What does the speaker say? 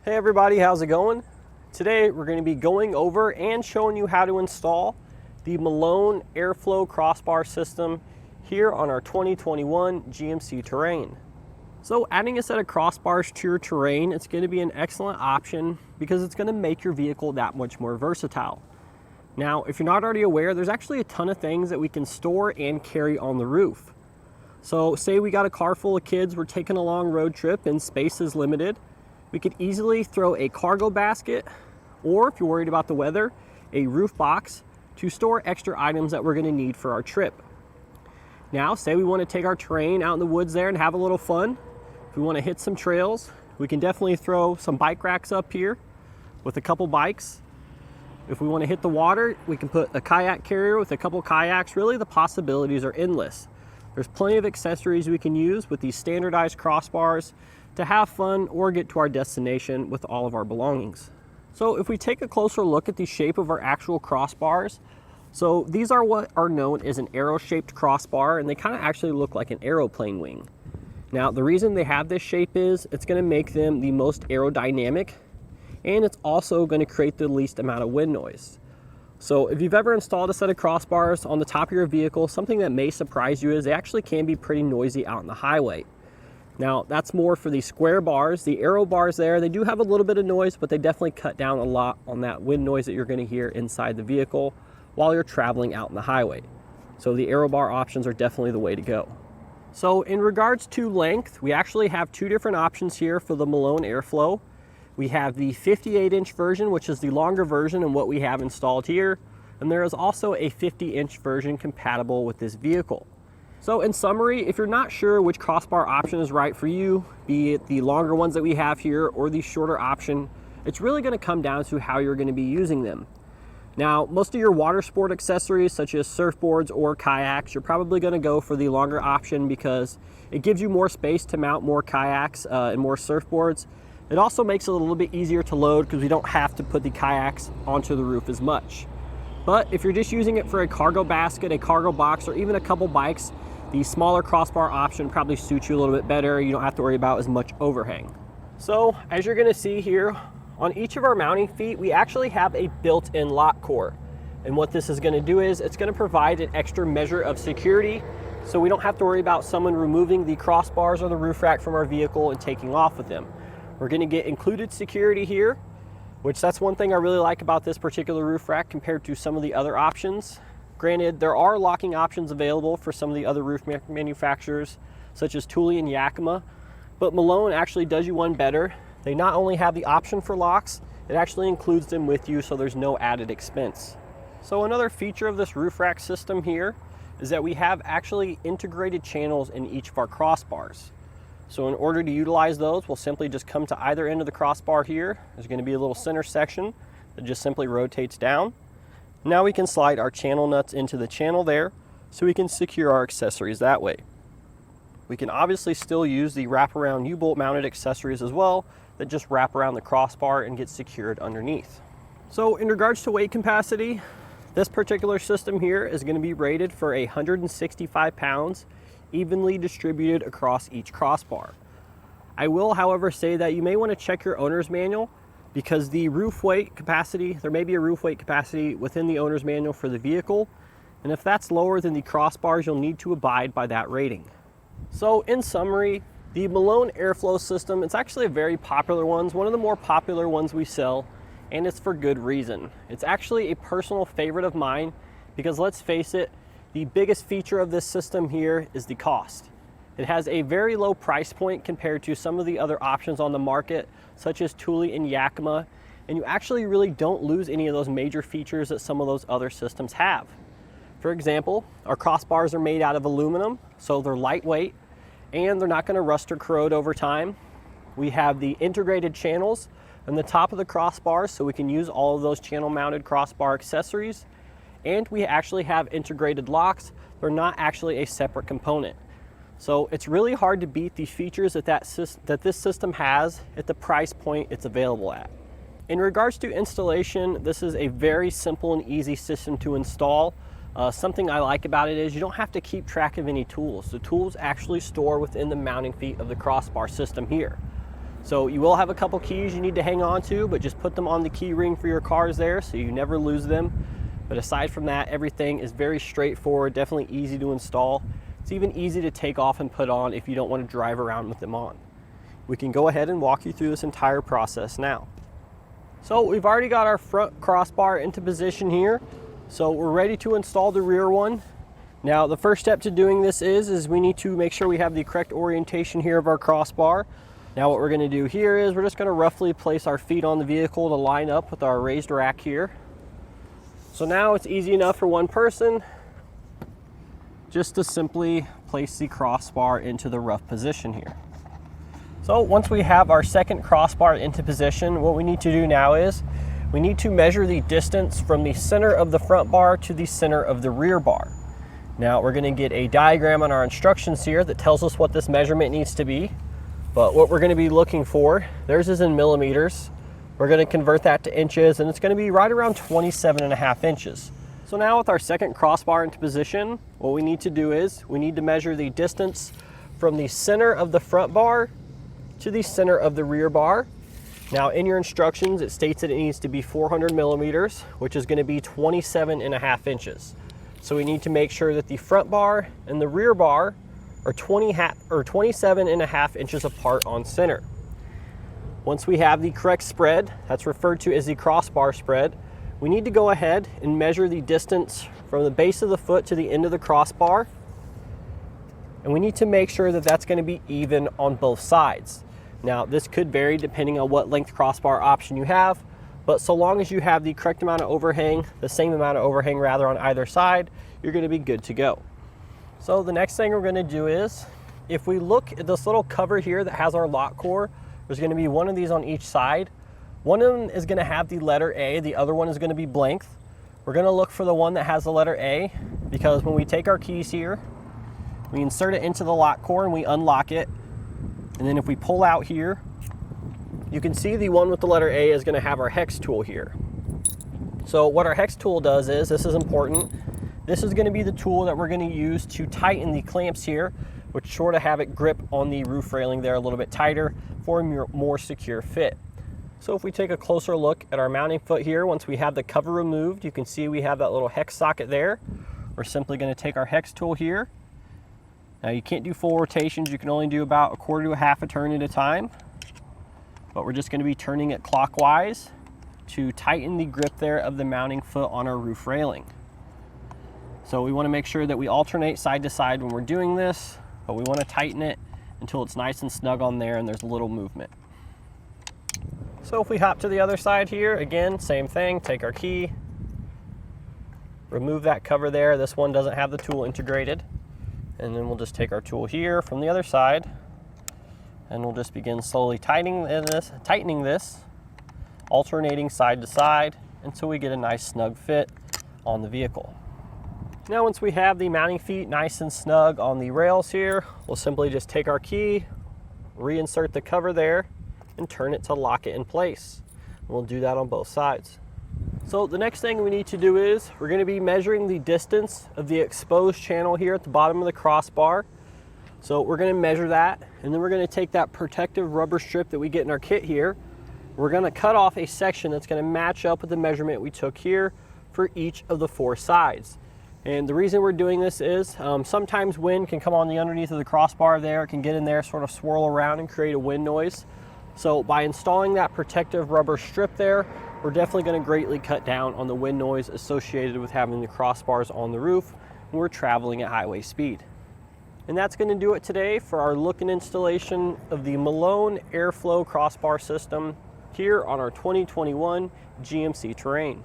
Hey everybody, how's it going? Today we're going to be going over and showing you how to install the Malone AirFlow crossbar system here on our 2021 GMC Terrain. So adding a set of crossbars to your Terrain, it's going to be an excellent option because it's going to make your vehicle that much more versatile. Now, if you're not already aware, there's actually a ton of things that we can store and carry on the roof. So say we got a car full of kids, we're taking a long road trip and space is limited. We could easily throw a cargo basket, or if you're worried about the weather, a roof box to store extra items that we're going to need for our trip. Now, say we want to take our Terrain out in the woods there and have a little fun. If we want to hit some trails, we can definitely throw some bike racks up here with a couple bikes. If we want to hit the water, we can put a kayak carrier with a couple kayaks. Really, the possibilities are endless. There's plenty of accessories we can use with these standardized crossbars to have fun or get to our destination with all of our belongings. So if we take a closer look at the shape of our actual crossbars, so these are what are known as an arrow-shaped crossbar, and they kind of actually look like an aeroplane wing. Now, the reason they have this shape is it's going to make them the most aerodynamic, and it's also going to create the least amount of wind noise. So if you've ever installed a set of crossbars on the top of your vehicle, something that may surprise you is they actually can be pretty noisy out on the highway. Now, that's more for the square bars. The arrow bars there, they do have a little bit of noise, but they definitely cut down a lot on that wind noise that you're going to hear inside the vehicle while you're traveling out on the highway. So the arrow bar options are definitely the way to go. So in regards to length, we actually have two different options here for the Malone AirFlow. We have the 58-inch version, which is the longer version and what we have installed here. And there is also a 50-inch version compatible with this vehicle. So in summary, if you're not sure which crossbar option is right for you, be it the longer ones that we have here or the shorter option, it's really going to come down to how you're going to be using them. Now, most of your water sport accessories such as surfboards or kayaks, you're probably going to go for the longer option because it gives you more space to mount more kayaks and more surfboards. It also makes it a little bit easier to load because we don't have to put the kayaks onto the roof as much. But if you're just using it for a cargo basket, a cargo box, or even a couple bikes, the smaller crossbar option probably suits you a little bit better. You don't have to worry about as much overhang. So as you're gonna see here, on each of our mounting feet, we actually have a built-in lock core. And what this is gonna do is it's gonna provide an extra measure of security so we don't have to worry about someone removing the crossbars or the roof rack from our vehicle and taking off with them. We're gonna get included security here, which that's one thing I really like about this particular roof rack compared to some of the other options. Granted, there are locking options available for some of the other roof manufacturers, such as Thule and Yakima, but Malone actually does you one better. They not only have the option for locks, it actually includes them with you, so there's no added expense. So another feature of this roof rack system here is that we have actually integrated channels in each of our crossbars. So in order to utilize those, we'll simply just come to either end of the crossbar here. There's going to be a little center section that just simply rotates down. Now we can slide our channel nuts into the channel there so we can secure our accessories that way. We can obviously still use the wraparound U-bolt mounted accessories as well that just wrap around the crossbar and get secured underneath. So in regards to weight capacity, this particular system here is going to be rated for 165 pounds evenly distributed across each crossbar. I will, however, say that you may want to check your owner's manual because the roof weight capacity, there may be a roof weight capacity within the owner's manual for the vehicle, and if that's lower than the crossbars, you'll need to abide by that rating. So in summary, the Malone AirFlow system, it's actually a very popular one, one of the more popular ones we sell, and it's for good reason. It's actually a personal favorite of mine because let's face it, the biggest feature of this system here is the cost. It has a very low price point compared to some of the other options on the market, such as Thule and Yakima, and you actually really don't lose any of those major features that some of those other systems have. For example, our crossbars are made out of aluminum, so they're lightweight, and they're not going to rust or corrode over time. We have the integrated channels on the top of the crossbars, so we can use all of those channel-mounted crossbar accessories, and we actually have integrated locks. They're not actually a separate component. So it's really hard to beat the features that this system has at the price point it's available at. In regards to installation, this is a very simple and easy system to install. Something I like about it is you don't have to keep track of any tools. The tools actually store within the mounting feet of the crossbar system here. So you will have a couple keys you need to hang on to, but just put them on the key ring for your cars there so you never lose them. But aside from that, everything is very straightforward, definitely easy to install. It's even easy to take off and put on if you don't want to drive around with them on. We can go ahead and walk you through this entire process now. So we've already got our front crossbar into position here. So we're ready to install the rear one. Now the first step to doing this is we need to make sure we have the correct orientation here of our crossbar. Now what we're going to do here is we're just going to roughly place our feet on the vehicle to line up with our raised rack here. So now it's easy enough for one person just to simply place the crossbar into the rough position here. So once we have our second crossbar into position, what we need to do now is we need to measure the distance from the center of the front bar to the center of the rear bar. Now we're going to get a diagram on our instructions here that tells us what this measurement needs to be. But what we're going to be looking for, theirs is in millimeters. We're going to convert that to inches, and it's going to be right around 27.5 inches. So now with our second crossbar into position, what we need to do is we need to measure the distance from the center of the front bar to the center of the rear bar. Now in your instructions, it states that it needs to be 400 millimeters, which is going to be 27.5 inches. So we need to make sure that the front bar and the rear bar are 27.5 inches apart on center. Once we have the correct spread, that's referred to as the crossbar spread, we need to go ahead and measure the distance from the base of the foot to the end of the crossbar. And we need to make sure that that's going to be even on both sides. Now this could vary depending on what length crossbar option you have, but so long as you have the correct amount of overhang, the same amount of overhang rather on either side, you're going to be good to go. So the next thing we're going to do is, if we look at this little cover here that has our lock core, there's going to be one of these on each side. One of them is going to have the letter A, the other one is going to be blank. We're going to look for the one that has the letter A, because when we take our keys here, we insert it into the lock core and we unlock it. And then if we pull out here, you can see the one with the letter A is going to have our hex tool here. So what our hex tool does is, this is important, this is going to be the tool that we're going to use to tighten the clamps here, which sort of have it grip on the roof railing there a little bit tighter for a more secure fit. So if we take a closer look at our mounting foot here, once we have the cover removed, you can see we have that little hex socket there. We're simply going to take our hex tool here. Now you can't do full rotations, you can only do about 1/4 to 1/2 a turn at a time. But we're just going to be turning it clockwise to tighten the grip there of the mounting foot on our roof railing. So we want to make sure that we alternate side to side when we're doing this, but we want to tighten it until it's nice and snug on there and there's a little movement. So if we hop to the other side here, again, same thing, take our key, remove that cover there. This one doesn't have the tool integrated. And then we'll just take our tool here from the other side, and we'll just begin slowly tightening this, alternating side to side until we get a nice snug fit on the vehicle. Now once we have the mounting feet nice and snug on the rails here, we'll simply just take our key, reinsert the cover there, and turn it to lock it in place. And we'll do that on both sides. So the next thing we need to do is we're going to be measuring the distance of the exposed channel here at the bottom of the crossbar. So we're going to measure that, and then we're going to take that protective rubber strip that we get in our kit here. We're going to cut off a section that's going to match up with the measurement we took here for each of the 4 sides. And the reason we're doing this is sometimes wind can come on the underneath of the crossbar there. It can get in there, sort of swirl around and create a wind noise. So by installing that protective rubber strip there, we're definitely going to greatly cut down on the wind noise associated with having the crossbars on the roof when we're traveling at highway speed. And that's going to do it today for our look and installation of the Malone AirFlow crossbar system here on our 2021 GMC Terrain.